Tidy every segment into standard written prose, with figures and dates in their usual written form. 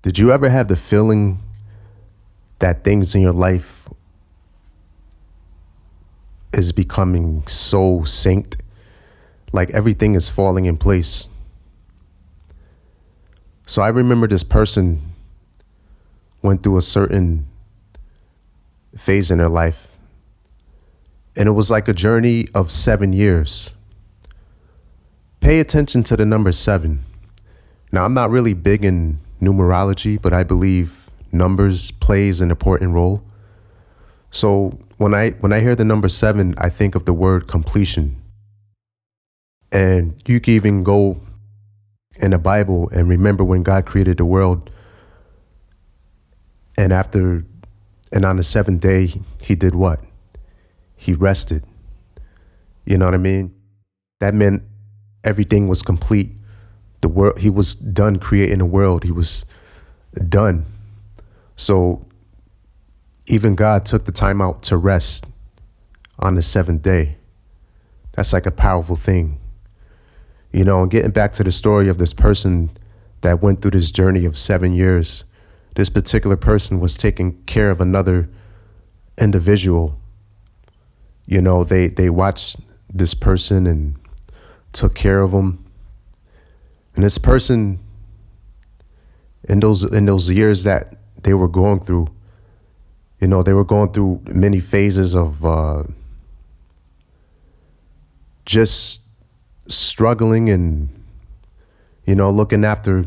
Did you ever have the feeling that things in your life is becoming so synced? Like everything is falling in place. So I remember this person went through a certain phase in their life, and it was like a journey of 7 years. Pay attention to the number 7. Now, I'm not really big in numerology, but I believe numbers plays an important role. So when I hear the number 7, I think of the word completion. And you can even go in the Bible and remember when God created the world, and on the seventh day, he did what? He rested. You know what I mean? That meant everything was complete. The world, he was done creating the world. He was done. So even God took the time out to rest on the seventh day. That's like a powerful thing. You know, and getting back to the story of this person that went through this journey of 7 years, this particular person was taking care of another individual. You know, they watched this person and took care of him. And this person, in those years that they were going through, you know, they were going through many phases of just struggling and, you know, looking after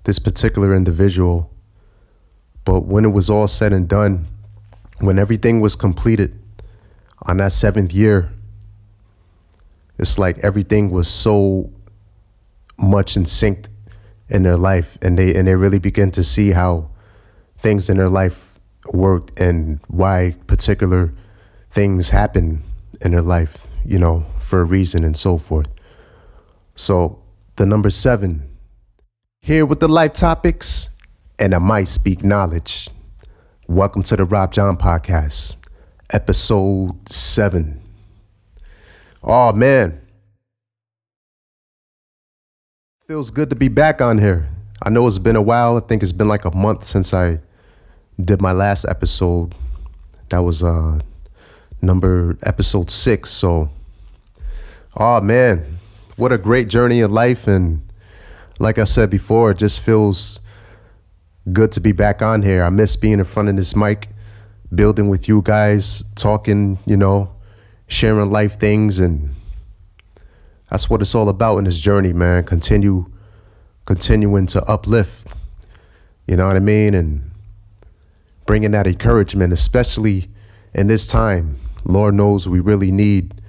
this particular individual. But when it was all said and done, when everything was completed on that 7th year, it's like everything was so much in sync in their life, and they really began to see how things in their life worked and why particular things happen in their life, you know, for a reason and so forth. So the number 7, here with the life topics, and I might speak knowledge. Welcome to the Rob John Podcast, episode 7. Oh man, feels good to be back on here. I know it's been a while. I think it's been like a month since I did my last episode. That was episode 6. So, oh man, what a great journey of life. And like I said before, it just feels good to be back on here. I miss being in front of this mic, building with you guys, talking, you know, sharing life things. And that's what it's all about in this journey, man. Continuing to uplift, you know what I mean? And bringing that encouragement, especially in this time. Lord knows we really need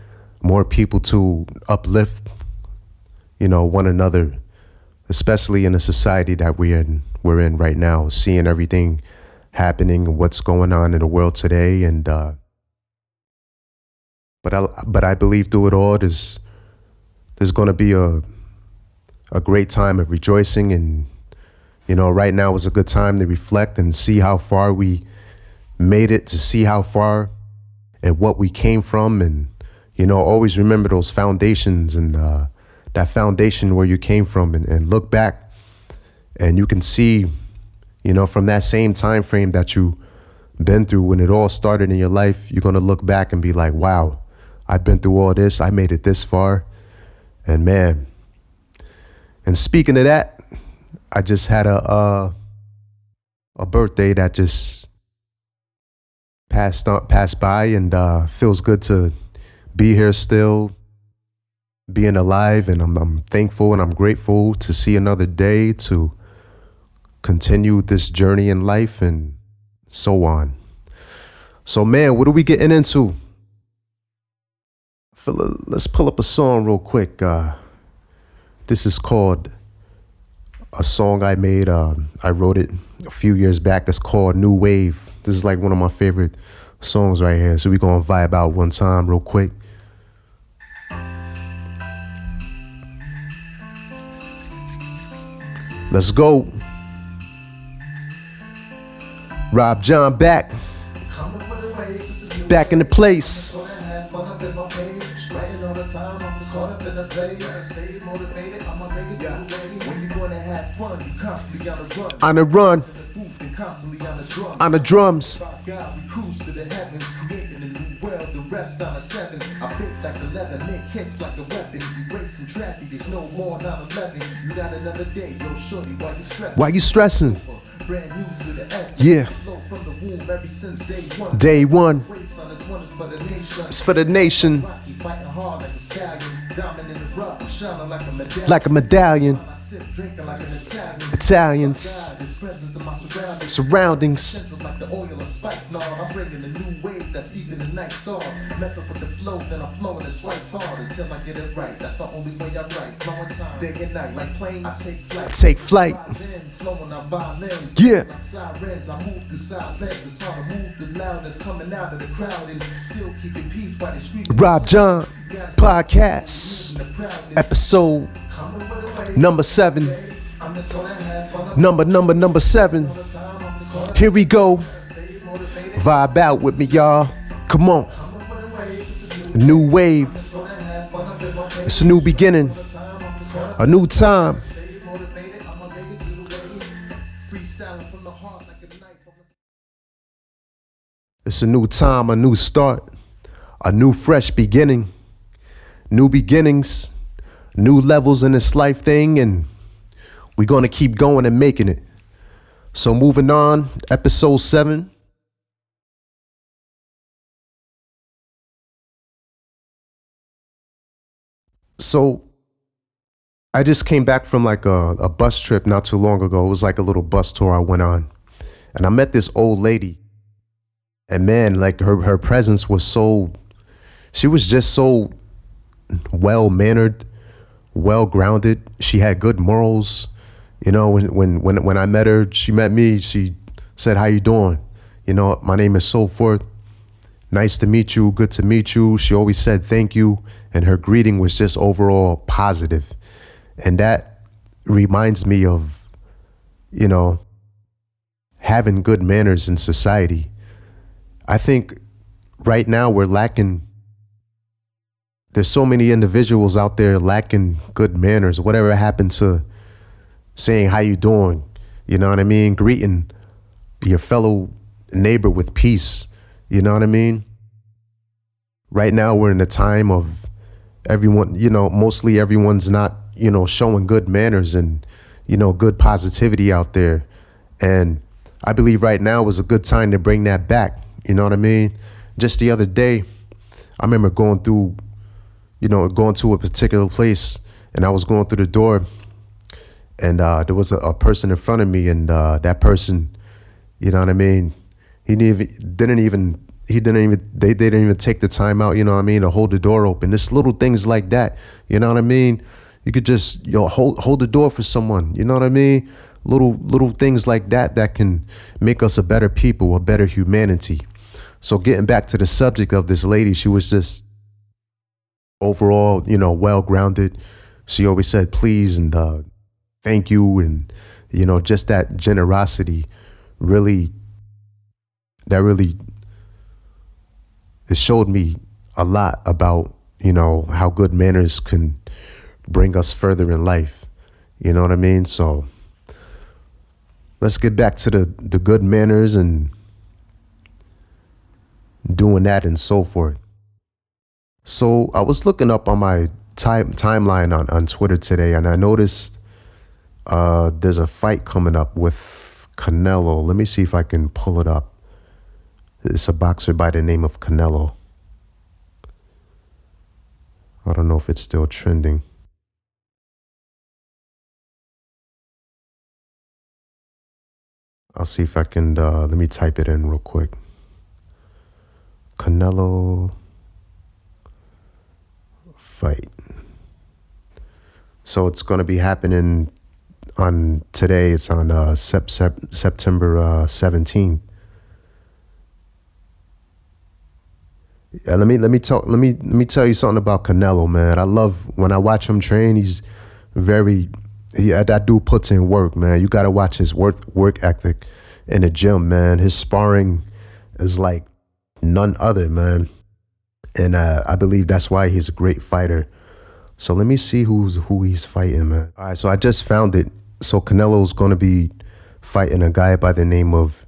more people to uplift, you know, one another, especially in the society that we're in right now, seeing everything happening and what's going on in the world today. And but I believe through it all, there's going to be a great time of rejoicing. And, you know, right now is a good time to reflect and see how far we made it, to see how far and what we came from. And, you know, always remember those foundations and that foundation where you came from, and look back and you can see, you know, from that same time frame that you been through when it all started in your life, you're going to look back and be like, wow, I've been through all this. I made it this far. And man, and speaking of that, I just had a birthday that just passed by, and feels good to be here still, being alive. And I'm thankful and I'm grateful to see another day, to continue this journey in life and so on. So man, what are we getting into? Let's pull up a song real quick. This is called a song I made. I wrote it a few years back. It's called New Wave. This is like one of my favorite songs right here. So we're going to vibe out one time real quick. Let's go. Rob John back. Back in the place. Yeah. When you wanna have fun, you constantly On the run, and constantly on the drum. on the drums. By God, we cruise to the heavens, creating a new world, the rest on a 7. I bit like 11, make hits like a weapon. You racing traffic, there's no more 9/11. You got another day, yo, shorty, why you stressing? Why you stressing? Brand new to the S. Yeah. Flow from the womb ever since day one. Day one. Race on this one is for the nation. It's for the nation. Rocky fighting hard like a stallion. Diamond in the rough, shining like a medallion. Like a medallion. I sip drinking like an Italian. Italians. God, His presence in my surroundings. Surroundings. Central like the oil of spikenard. I'm bringing a new wave that's deep in the night stars. Mess up with the flow, then I'm flowing it twice hard until I get it right. That's the only way I write. Flowing time, day and night like plane. I take flight. Take flight. Slowing our violins. Yeah. Like sirens, I move through silence. It's hard to move the loudness coming out of the crowd and still keeping peace while they screaming. Rob John Podcast, episode number 7. Number 7. Here we go. Vibe out with me, y'all. Come on. A new wave. It's a new beginning. A new time. It's a new time, a new start, a new fresh beginning, new beginnings, new levels in this life thing, and we're going to keep going and making it. So moving on, episode 7. So I just came back from like a bus trip not too long ago. It was like a little bus tour I went on, and I met this old lady. And man, like her presence was she was just so well-mannered, well-grounded. She had good morals. You know, when I met her, she met me, she said, "How you doing? You know, my name is so forth. Nice to meet you, good to meet you." She always said thank you, and her greeting was just overall positive. And that reminds me of, you know, having good manners in society. I think right now we're lacking, there's so many individuals out there lacking good manners. Whatever happened to saying how you doing? You know what I mean? Greeting your fellow neighbor with peace. You know what I mean? Right now we're in a time of everyone, you know, mostly everyone's not, you know, showing good manners and, you know, good positivity out there. And I believe right now is a good time to bring that back. You know what I mean? Just the other day, I remember going to a particular place, and I was going through the door, and there was a person in front of me, and that person, you know what I mean? They didn't even take the time out, you know what I mean, to hold the door open. Just little things like that, you know what I mean? You could just, hold the door for someone, you know what I mean? Little things like that can make us a better people, a better humanity. So getting back to the subject of this lady, she was just overall, you know, well-grounded. She always said please and thank you, and, you know, just that generosity really it showed me a lot about, you know, how good manners can bring us further in life. You know what I mean? So let's get back to the good manners and doing that and so forth. So I was looking up on my timeline on Twitter today, and I noticed there's a fight coming up with Canelo. Let me see if I can pull it up. It's a boxer by the name of Canelo. I don't know if it's still trending. I'll see if I can, let me type it in real quick. Canelo fight. So it's going to be happening on today. It's on September 17th. Yeah, let me tell you something about Canelo, man. I love when I watch him train. That dude puts in work, man. You got to watch his work ethic in the gym, man. His sparring is like none other, man. And I believe that's why he's a great fighter. So let me see who he's fighting, man. All right, so I just found it. So Canelo's going to be fighting a guy by the name of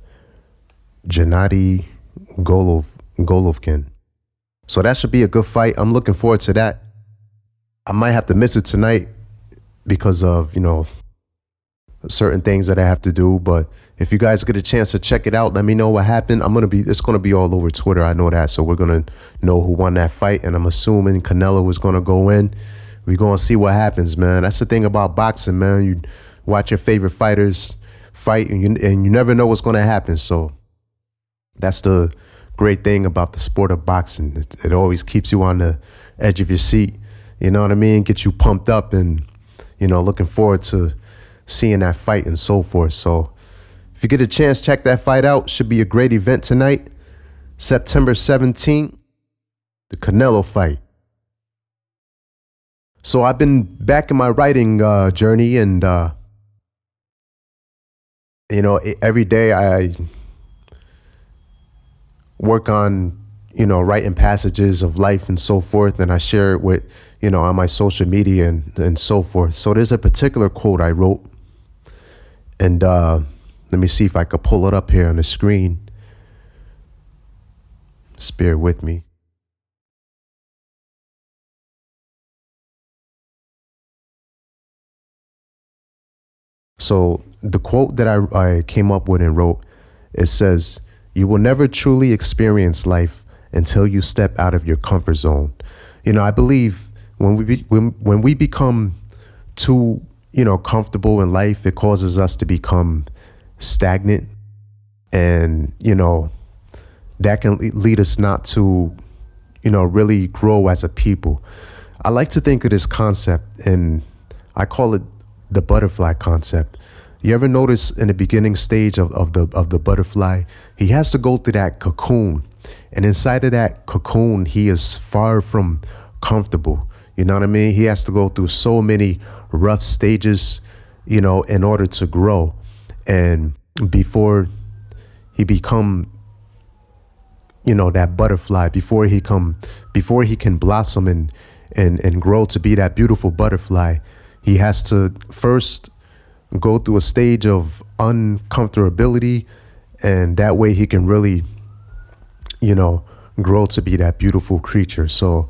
Gennady Golovkin. So that should be a good fight. I'm looking forward to that. I might have to miss it tonight because of, certain things that I have to do. But if you guys get a chance to check it out, let me know what happened. It's going to be all over Twitter. I know that. So we're going to know who won that fight. And I'm assuming Canelo is going to go in. We're going to see what happens, man. That's the thing about boxing, man. You watch your favorite fighters fight and you never know what's going to happen. So that's the great thing about the sport of boxing. It always keeps you on the edge of your seat. You know what I mean? Get you pumped up and, looking forward to seeing that fight and so forth. So if you get a chance, check that fight out. Should be a great event tonight. September 17th, the Canelo fight. So I've been back in my writing journey and, every day I work on, writing passages of life and so forth. And I share it with, on my social media and so forth. So there's a particular quote I wrote. And let me see if I could pull it up here on the screen. Just bear with me. So the quote that I came up with and wrote, it says, "You will never truly experience life until you step out of your comfort zone." I believe when we become too, comfortable in life, it causes us to become stagnant. And, that can lead us not to, really grow as a people. I like to think of this concept, and I call it the butterfly concept. You ever notice in the beginning stage of the butterfly, he has to go through that cocoon. And inside of that cocoon, he is far from comfortable. You know what I mean? He has to go through so many rough stages, in order to grow. And before he become, that butterfly, before he can blossom and grow to be that beautiful butterfly, he has to first go through a stage of uncomfortability, and that way he can really, grow to be that beautiful creature. So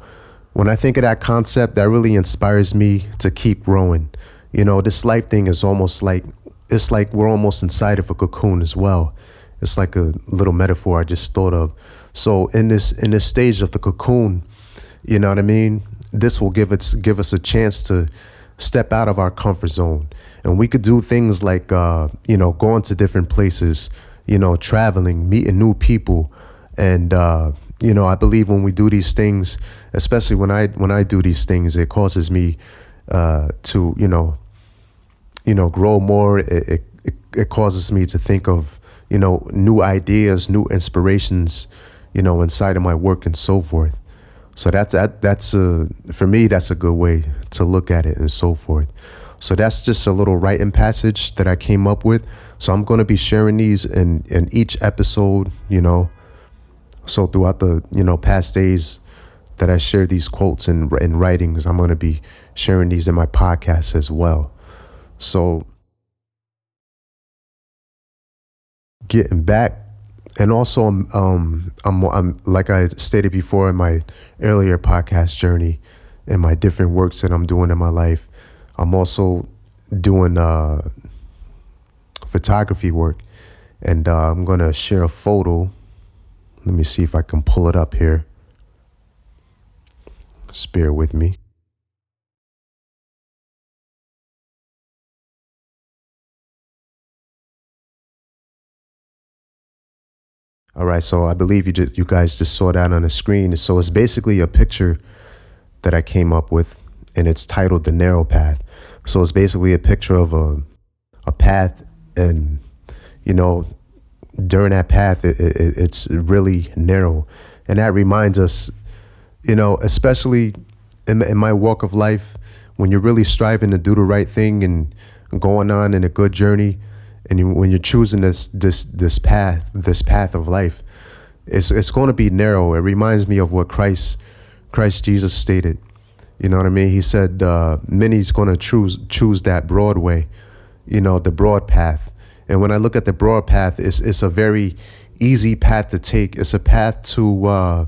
when I think of that concept, that really inspires me to keep growing. This life thing is almost like, it's like we're almost inside of a cocoon as well. It's like a little metaphor I just thought of. So in this stage of the cocoon, you know what I mean? This will give us a chance to step out of our comfort zone. And we could do things like, going to different places, traveling, meeting new people. And, I believe when we do these things, especially when I do these things, it causes me to, grow more. It causes me to think of, new ideas, new inspirations, inside of my work and so forth. So that's for me, that's a good way to look at it and so forth. So that's just a little writing passage that I came up with. So I'm going to be sharing these in each episode, So throughout the, past days that I share these quotes and writings, I'm going to be sharing these in my podcast as well. So getting back, and also I'm like I stated before in my earlier podcast journey and my different works that I'm doing in my life, I'm also doing photography work, and I'm going to share a photo. Let me see if I can pull it up here. Just bear with me. All right, so I believe you guys just saw that on the screen. So it's basically a picture that I came up with, and it's titled The Narrow Path. So it's basically a picture of a path, and, during that path, it's really narrow. And that reminds us, especially in my walk of life, when you're really striving to do the right thing and going on in a good journey, and when you're choosing this path of life, it's going to be narrow. It reminds me of what Christ Jesus stated. You know what I mean? He said many's going to choose that broad way, the broad path. And when I look at the broad path, it's a very easy path to take. It's a path to,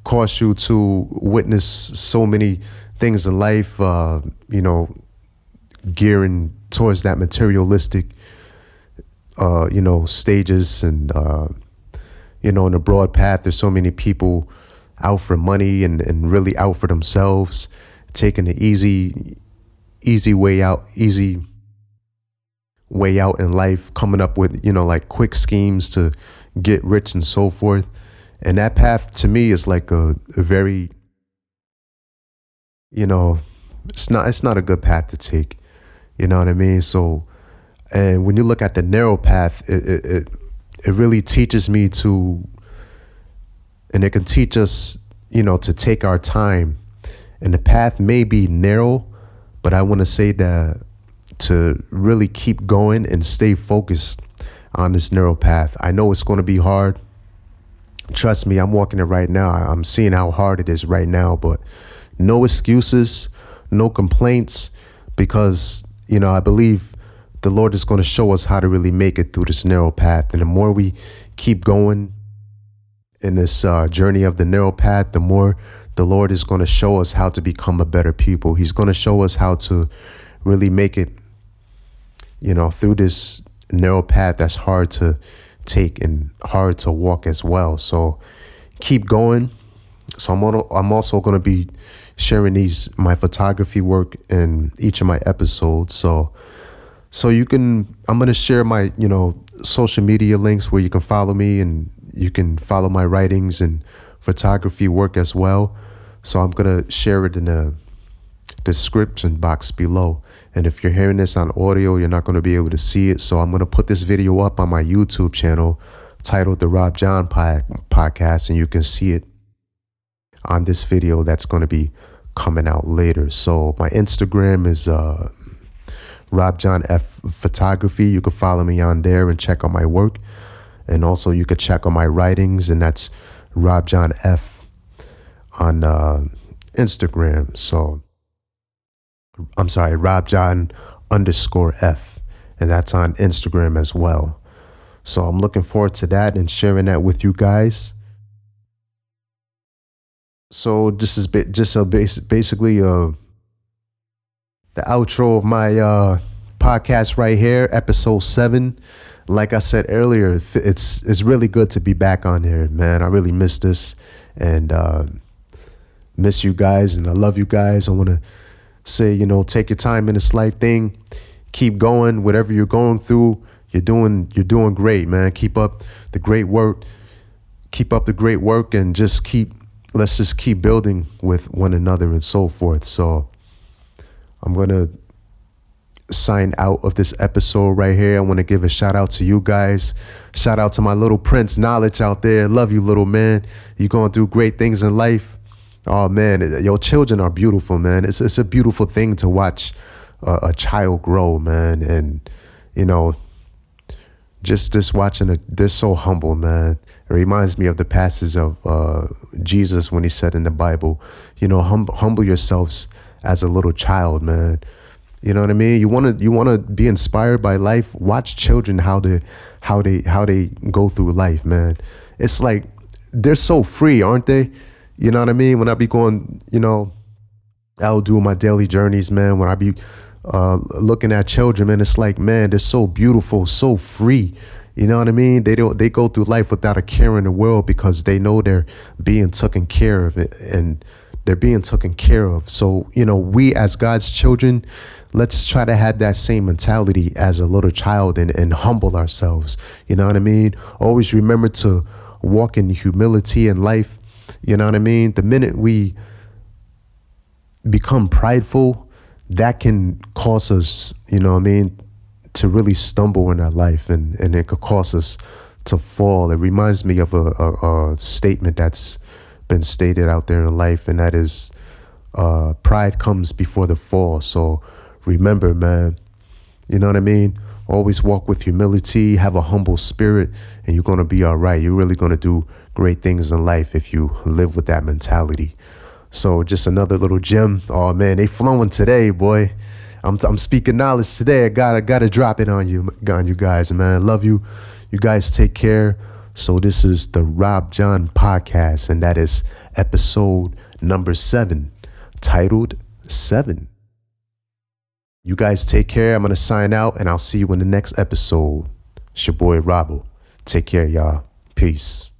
cause you to witness so many things in life, gearing towards that materialistic, stages. And, in the broad path, there's so many people out for money and really out for themselves, taking the easy way out in life, coming up with, like quick schemes to get rich and so forth. And that path to me is like a very, it's not a good path to take. You know what I mean? So, and when you look at the narrow path, it really teaches me to, and it can teach us, to take our time. And the path may be narrow, but I want to say that to really keep going and stay focused on this narrow path. I know it's going to be hard. Trust me, I'm walking it right now. I'm seeing how hard it is right now, but no excuses, no complaints, because, I believe the Lord is going to show us how to really make it through this narrow path. And the more we keep going in this journey of the narrow path, the more the Lord is going to show us how to become a better people. He's going to show us how to really make it, through this narrow path that's hard to take and hard to walk as well. So keep going. So I'm also going to be sharing my photography work in each of my episodes. So I'm going to share my, social media links where you can follow me and you can follow my writings and photography work as well. So I'm going to share it in the description box below. And if you're hearing this on audio, you're not going to be able to see it. So I'm going to put this video up on my YouTube channel titled The Rob John Podcast, and you can see it on this video that's going to be coming out later. So my Instagram is Rob John F Photography. You can follow me on there and check out my work. And also you could check on my writings, and that's Rob John F on Instagram. So I'm sorry, Rob John _F, and that's on Instagram as well. So I'm looking forward to that and sharing that with you guys. So this is basically the outro of my podcast right here, episode 7. Like I said earlier, it's really good to be back on here, man. I really miss this and miss you guys, and I love you guys. I want to say, take your time in this life thing. Keep going. Whatever you're going through, you're doing great, man. Keep up the great work. And let's just keep building with one another and so forth. So I'm going to sign out of this episode right here. I want to give a shout out to you guys. Shout out to my little Prince Knowledge out there. Love you, little man. You're going through great things in life. Oh man, your children are beautiful, man. It's a beautiful thing to watch a child grow, man. And just watching it, they're so humble, man. It reminds me of the passage of Jesus when he said in the Bible, humble yourselves as a little child, man. You know what I mean? You want to be inspired by life. Watch children how they go through life, man. It's like they're so free, aren't they? You know what I mean? When I be going, I'll do my daily journeys, man. When I be looking at children, man, it's like, man, they're so beautiful, so free. You know what I mean? They go through life without a care in the world because they know they're being taken care of, and they're being taken care of. So, we as God's children, let's try to have that same mentality as a little child and humble ourselves. You know what I mean? Always remember to walk in humility in life. You know what I mean? The minute we become prideful, that can cause us, to really stumble in our life, and it could cause us to fall. It reminds me of a statement that's been stated out there in life, and that is pride comes before the fall. So remember, man, you know what I mean? Always walk with humility, have a humble spirit, and you're going to be all right. You're really going to do great things in life if you live with that mentality. So just another little gem. Oh man, they flowing today, boy. I'm speaking knowledge today. I gotta drop it on you guys, man. Love you. You guys take care. So this is the Rob John podcast, and that is episode number 7, titled 7. You guys take care. I'm gonna sign out, and I'll see you in the next episode. It's your boy Robbo. Take care, y'all. Peace.